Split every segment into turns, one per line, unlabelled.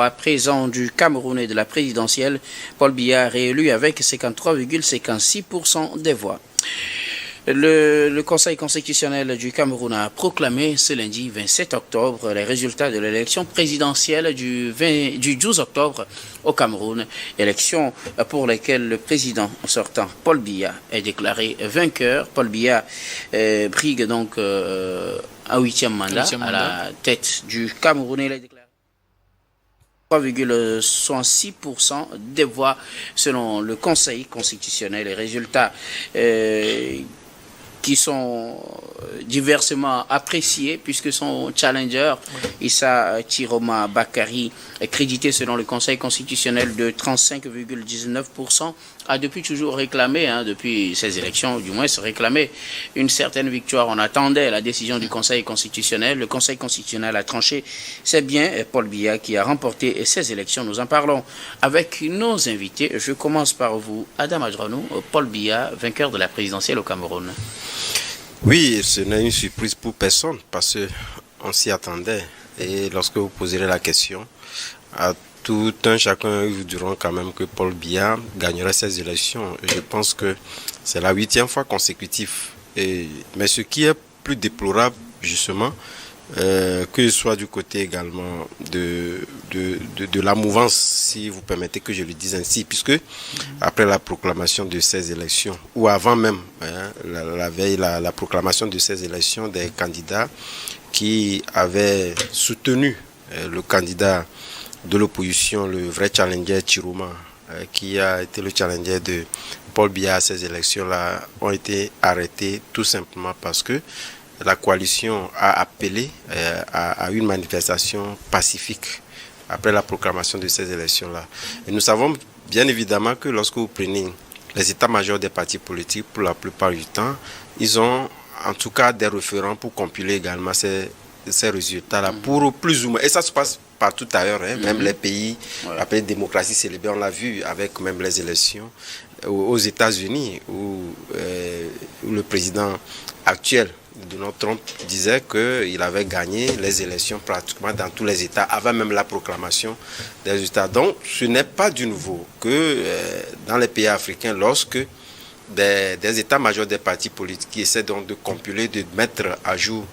à présent du Cameroun et de la présidentielle. Paul Biya réélu avec 53,56% des voix. Le Conseil constitutionnel du Cameroun a proclamé ce lundi 27 octobre les résultats de l'élection présidentielle du 12 octobre au Cameroun, élection pour laquelle le président sortant Paul Biya est déclaré vainqueur. Paul Biya brigue donc un huitième mandat à la tête du Cameroun. Il est déclaré 3,66% des voix selon le Conseil constitutionnel. Les résultats qui sont diversement appréciés puisque son challenger, Issa Chiroma Bakari, est crédité selon le Conseil constitutionnel de 35,19%, a depuis toujours réclamé, depuis ces élections du moins, se réclamait une certaine victoire. On attendait la décision du Conseil constitutionnel. Le Conseil constitutionnel a tranché. C'est bien Paul Biya qui a remporté ces élections. Nous en parlons avec nos invités. Je commence par vous, Adam Adranou. Paul Biya, vainqueur de la présidentielle au Cameroun.
Oui, ce n'est une surprise pour personne parce qu'on s'y attendait. Et lorsque vous poserez la question, à tout un chacun, ils vous diront quand même que Paul Biya gagnerait ces élections. Je pense que c'est la 8e fois consécutive. Mais ce qui est plus déplorable, justement, que ce soit du côté également de la mouvance, si vous permettez que je le dise ainsi, puisque après la proclamation de ces élections, ou avant même, la veille, la proclamation de ces élections, des candidats qui avaient soutenu le candidat de l'opposition, le vrai challenger Chiroma, qui a été le challenger de Paul Biya à ces élections-là, ont été arrêtés tout simplement parce que la coalition a appelé à une manifestation pacifique après la proclamation de ces élections-là. Et nous savons bien évidemment que lorsque vous prenez les états-majors des partis politiques, pour la plupart du temps, ils ont en tout cas des référents pour compiler également ces résultats-là, pour plus ou moins. Et ça se passe partout ailleurs, même les pays appelés démocratie célébrée, on l'a vu avec même les élections aux États-Unis, où le président actuel Donald Trump disait qu'il avait gagné les élections pratiquement dans tous les États, avant même la proclamation des résultats. Donc, ce n'est pas du nouveau que dans les pays africains, lorsque des états-majors des partis politiques qui essaient donc de compiler, de mettre à jour,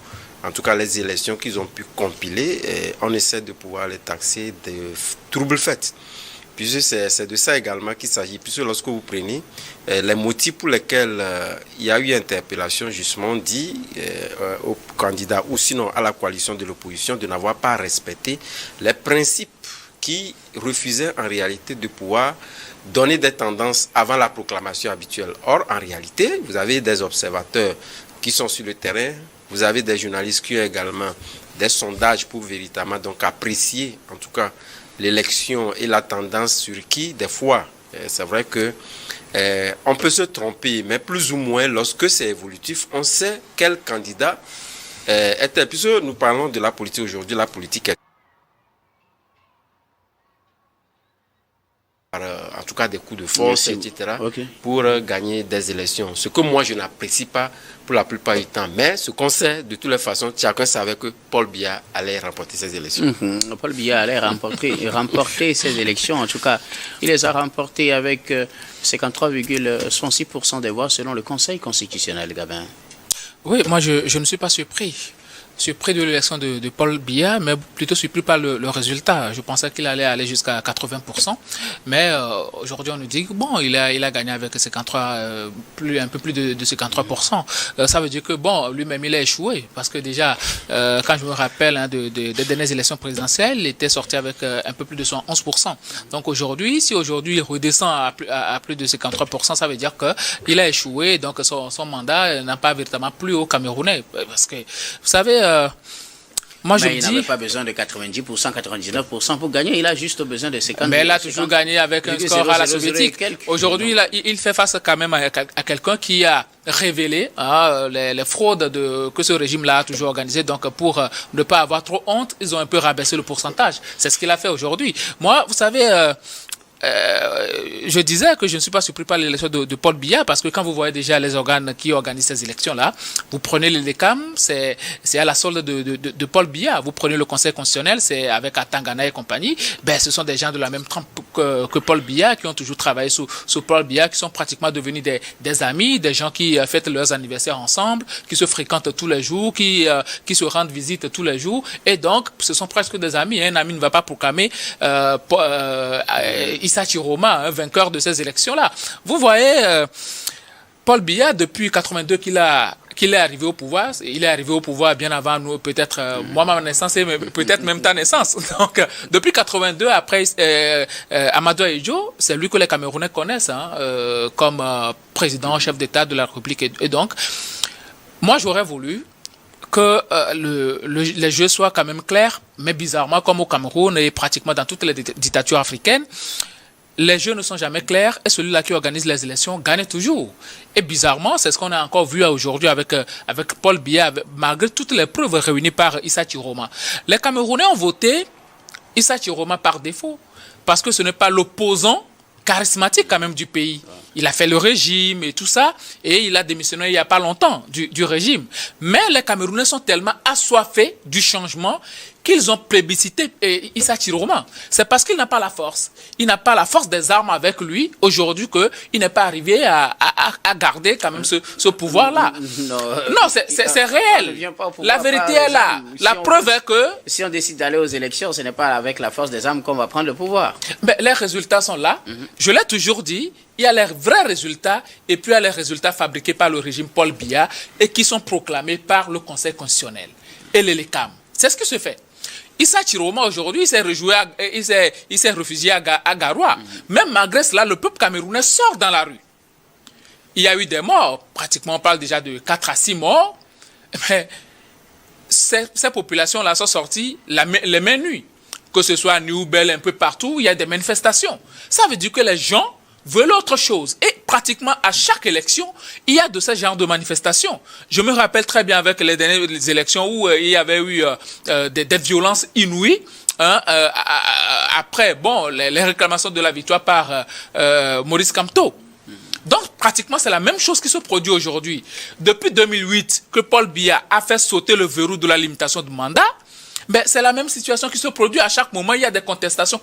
en tout cas les élections qu'ils ont pu compiler, on essaie de pouvoir les taxer de troubles faits. Puisque c'est de ça également qu'il s'agit. Puisque lorsque vous prenez les motifs pour lesquels il y a eu interpellation, justement, dit aux candidats ou sinon à la coalition de l'opposition de n'avoir pas respecté les principes qui refusaient en réalité de pouvoir donner des tendances avant la proclamation habituelle. Or, en réalité, vous avez des observateurs qui sont sur le terrain, vous avez des journalistes qui ont également des sondages pour véritablement donc apprécier, en tout cas, l'élection et la tendance sur qui, des fois, c'est vrai que on peut se tromper, mais plus ou moins, lorsque c'est évolutif, on sait quel candidat était. Puisque nous parlons de la politique aujourd'hui, la politique est en tout cas des coups de force, etc., pour gagner des élections. Ce que moi, je n'apprécie pas pour la plupart du temps. Mais ce qu'on sait, de toutes les façons, chacun savait que Paul Biya allait remporter ces élections.
Paul Biya allait remporter ces élections. En tout cas, il les a remportées avec 53,66% des voix selon le Conseil constitutionnel, Gabin.
Oui, moi, je ne suis pas surpris de l'élection de Paul Biya, mais plutôt surpris par le résultat. Je pensais qu'il allait aller jusqu'à 80%, mais aujourd'hui on nous dit que bon, il a gagné avec 53, un peu plus de 53%. Ça veut dire que bon, lui-même il a échoué, parce que déjà, quand je me rappelle des dernières élections présidentielles, il était sorti avec un peu plus de 11%. Donc aujourd'hui, si aujourd'hui il redescend à plus de 53%, ça veut dire qu'il a échoué, donc son mandat n'a pas véritablement plu aux Camerounais, parce que vous savez.
Moi, il n'avait pas besoin de 90%, 99% pour gagner. Il a juste besoin de 50%.
Mais il a toujours gagné avec un score à la soviétique. Aujourd'hui, il fait face quand même à quelqu'un qui a révélé les fraudes que ce régime-là a toujours organisées. Donc, pour ne pas avoir trop honte, ils ont un peu rabaissé le pourcentage. C'est ce qu'il a fait aujourd'hui. Moi, vous savez... je disais que je ne suis pas surpris par l'élection de Paul Biya, parce que quand vous voyez déjà les organes qui organisent ces élections-là, vous prenez l'ELECAM, c'est à la solde de Paul Biya. Vous prenez le Conseil constitutionnel, c'est avec Atangana et compagnie. Ben, ce sont des gens de la même trempe que Paul Biya, qui ont toujours travaillé sous Paul Biya, qui sont pratiquement devenus des amis, des gens qui fêtent leurs anniversaires ensemble, qui se fréquentent tous les jours, qui se rendent visite tous les jours. Et donc, ce sont presque des amis. Un ami ne va pas proclamer Issa Chiroma, vainqueur de ces élections-là. Vous voyez, Paul Biya, depuis 82 qu'il est arrivé au pouvoir, il est arrivé au pouvoir bien avant nous, peut-être moi, ma naissance, et peut-être même ta naissance. Donc, depuis 82, après Amadou Ahidjo, c'est lui que les Camerounais connaissent comme président, chef d'État de la République. Et donc, moi, j'aurais voulu que les jeux soient quand même clairs, mais bizarrement, comme au Cameroun et pratiquement dans toutes les dictatures africaines, les jeux ne sont jamais clairs et celui-là qui organise les élections gagne toujours. Et bizarrement, c'est ce qu'on a encore vu aujourd'hui avec Paul Biya, malgré toutes les preuves réunies par Issa Chiroma. Les Camerounais ont voté Issa Chiroma par défaut, parce que ce n'est pas l'opposant charismatique quand même du pays. Il a fait le régime et tout ça, et il a démissionné il n'y a pas longtemps du régime. Mais les Camerounais sont tellement assoiffés du changement qu'ils ont plébiscité Issa Chiroma. C'est parce qu'il n'a pas la force. Il n'a pas la force des armes avec lui aujourd'hui qu'il n'est pas arrivé à garder quand même ce pouvoir-là. Non, c'est réel. La vérité est là. La preuve est que...
Si on décide d'aller aux élections, ce n'est pas avec la force des armes qu'on va prendre le pouvoir.
Mais les résultats sont là. Je l'ai toujours dit. Il y a les vrais résultats et puis il y a les résultats fabriqués par le régime Paul Biya et qui sont proclamés par le Conseil constitutionnel et l'ELECAM. C'est ce qui se fait. Issa Chiroma aujourd'hui, il s'est réfugié à Garoua. Même malgré cela, le peuple camerounais sort dans la rue. Il y a eu des morts. Pratiquement, on parle déjà de 4 à 6 morts. Mais ces populations-là sont sorties les mains nues. Que ce soit à Newbel, un peu partout, il y a des manifestations. Ça veut dire que les gens veulent autre chose. Et pratiquement à chaque élection, il y a de ce genre de manifestations. Je me rappelle très bien avec les dernières élections où il y avait eu des violences inouïes. Après, bon, les réclamations de la victoire par Maurice Kamto. Donc, pratiquement, c'est la même chose qui se produit aujourd'hui. Depuis 2008, que Paul Biya a fait sauter le verrou de la limitation de mandat, ben, c'est la même situation qui se produit à chaque moment. Il y a des contestations,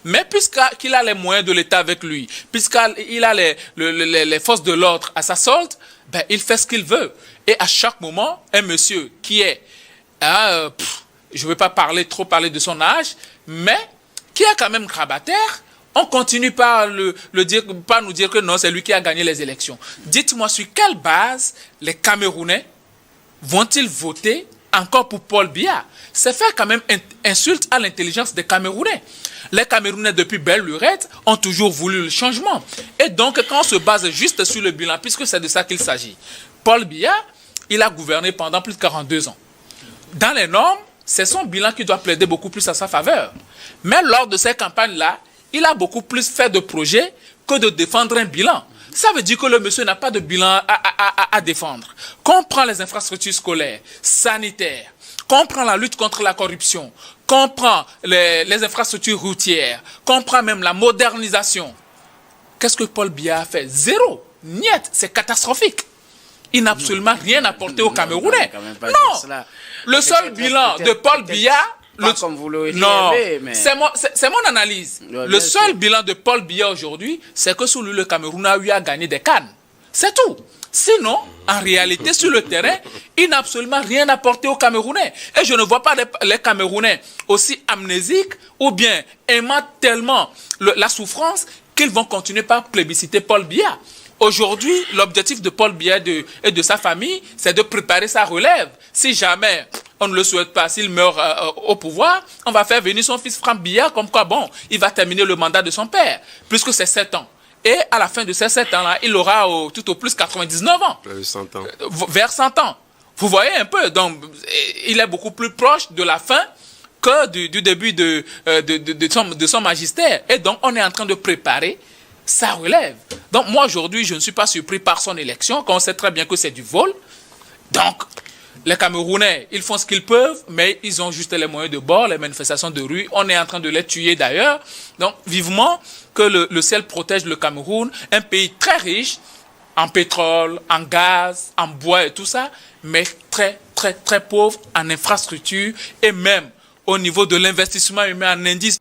mais puisqu'il a les moyens de l'État avec lui, puisqu'il a les forces de l'ordre à sa solde, ben, il fait ce qu'il veut. Et à chaque moment, un monsieur qui est, je ne vais pas trop parler de son âge, mais qui est quand même grabataire, on continue par par nous dire que non, c'est lui qui a gagné les élections. Dites-moi sur quelle base les Camerounais vont-ils voter encore pour Paul Biya? C'est faire quand même insulte à l'intelligence des Camerounais. Les Camerounais, depuis belle lurette, ont toujours voulu le changement. Et donc, quand on se base juste sur le bilan, puisque c'est de ça qu'il s'agit, Paul Biya, il a gouverné pendant plus de 42 ans. Dans les normes, c'est son bilan qui doit plaider beaucoup plus à sa faveur. Mais lors de ces campagnes-là, il a beaucoup plus fait de projets que de défendre un bilan. Ça veut dire que le monsieur n'a pas de bilan à défendre. Qu'on prend les infrastructures scolaires, sanitaires, qu'on prend la lutte contre la corruption, qu'on prend les infrastructures routières, qu'on prend même la modernisation. Qu'est-ce que Paul Biya a fait? Zéro. Niet. C'est catastrophique. Il n'a absolument rien apporté aux Camerounais. Non. Le seul bilan de Paul Biya...
Comme vous le
non,
mais...
c'est mon analyse. Le seul bilan de Paul Biya aujourd'hui, c'est que sous lui, le Cameroun a eu à gagner des CAN. C'est tout. Sinon, en réalité, sur le terrain, il n'a absolument rien apporté aux Camerounais. Et je ne vois pas les Camerounais aussi amnésiques ou bien aimant tellement la souffrance qu'ils vont continuer par plébisciter Paul Biya. Aujourd'hui, l'objectif de Paul Biya et de sa famille, c'est de préparer sa relève. Si jamais on ne le souhaite pas, s'il meurt au pouvoir, on va faire venir son fils Franck Biya, comme quoi, bon, il va terminer le mandat de son père, puisque c'est 7 ans. Et à la fin de ces 7 ans-là, il aura tout au plus 99 ans.
100 ans.
Vers 100 ans. Vous voyez un peu, donc, il est beaucoup plus proche de la fin que du début de son magistère. Et donc, on est en train de préparer sa relève. Donc, moi, aujourd'hui, je ne suis pas surpris par son élection, quand on sait très bien que c'est du vol. Donc, les Camerounais, ils font ce qu'ils peuvent, mais ils ont juste les moyens de bord, les manifestations de rue. On est en train de les tuer d'ailleurs. Donc, vivement que le ciel protège le Cameroun, un pays très riche en pétrole, en gaz, en bois et tout ça, mais très, très, très pauvre en infrastructure et même au niveau de l'investissement humain en indice